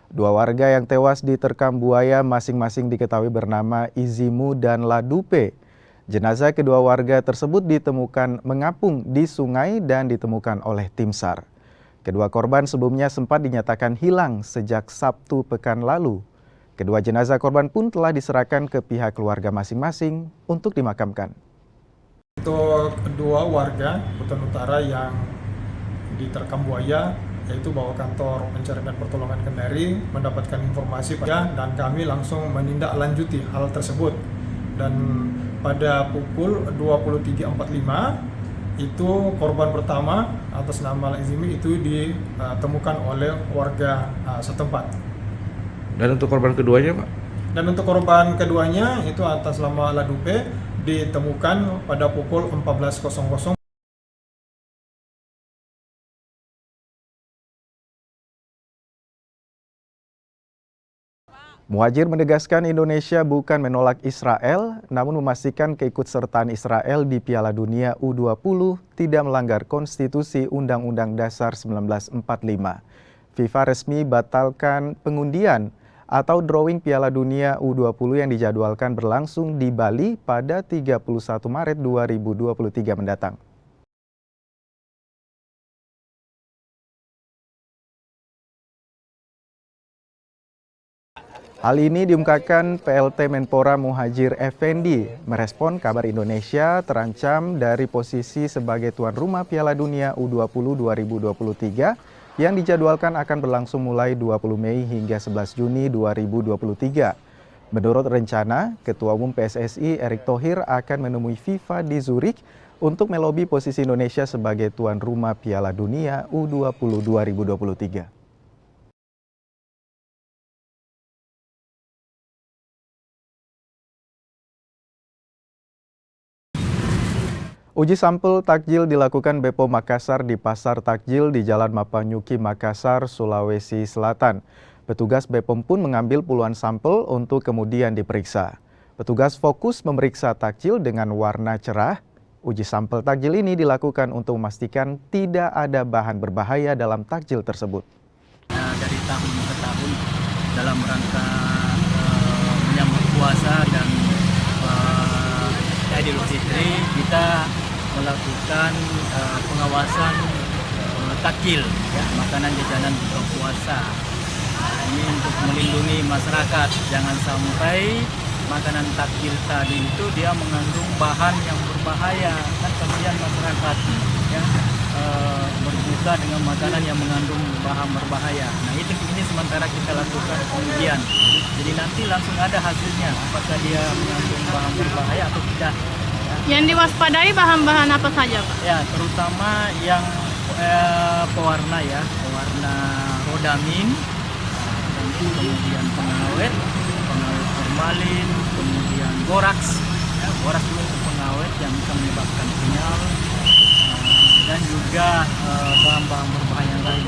Dua warga yang tewas diterkam buaya masing-masing diketahui bernama Izimu dan Ladupe. Jenazah kedua warga tersebut ditemukan mengapung di sungai dan ditemukan oleh tim SAR. Kedua korban sebelumnya sempat dinyatakan hilang sejak Sabtu pekan lalu. Kedua jenazah korban pun telah diserahkan ke pihak keluarga masing-masing untuk dimakamkan. Untuk kedua warga Hutan Utara yang diterkam buaya, yaitu bahwa kantor pencarian dan pertolongan Kendari mendapatkan informasi dan kami langsung menindaklanjuti hal tersebut. Dan pada pukul 23.45 itu korban pertama atas nama Izimi itu ditemukan oleh warga setempat. Dan untuk korban keduanya, Pak? Dan untuk korban keduanya itu atas nama Ladupe ditemukan pada pukul 14.00. Muhajir menegaskan Indonesia bukan menolak Israel, namun memastikan keikutsertaan Israel di Piala Dunia U20 tidak melanggar konstitusi Undang-Undang Dasar 1945. FIFA resmi batalkan pengundian atau drawing Piala Dunia U20 yang dijadwalkan berlangsung di Bali pada 31 Maret 2023 mendatang. Hal ini diungkapkan PLT Menpora Muhajir Effendi merespon kabar Indonesia terancam dari posisi sebagai tuan rumah Piala Dunia U20 2023 yang dijadwalkan akan berlangsung mulai 20 Mei hingga 11 Juni 2023. Menurut rencana, Ketua Umum PSSI Erick Thohir akan menemui FIFA di Zurich untuk melobi posisi Indonesia sebagai tuan rumah Piala Dunia U20 2023. Uji sampel takjil dilakukan Bepom Makassar di Pasar Takjil di Jalan Mapanyuki, Makassar, Sulawesi Selatan. Petugas Bepom pun mengambil puluhan sampel untuk kemudian diperiksa. Petugas fokus memeriksa takjil dengan warna cerah. Uji sampel takjil ini dilakukan untuk memastikan tidak ada bahan berbahaya dalam takjil tersebut. Dari tahun ke tahun dalam rangka menyambut puasa dan Idul Fitri, kita melakukan pengawasan takjil, ya, makanan jajanan buka puasa. Ini untuk melindungi masyarakat, jangan sampai makanan takjil tadi itu dia mengandung bahan yang berbahaya, kan kasihan masyarakat, ya, berbuka dengan makanan yang mengandung bahan berbahaya. Nah ini sementara kita lakukan pengujian. Jadi nanti langsung ada hasilnya apakah dia mengandung bahan berbahaya atau tidak. Yang diwaspadai bahan-bahan apa saja, Pak? Ya, terutama yang pewarna, ya, pewarna rodamin, kemudian pengawet formalin, kemudian boraks. Ya, boraks itu pengawet yang bisa menyebabkan kenyal, dan juga bahan-bahan berbahaya lain.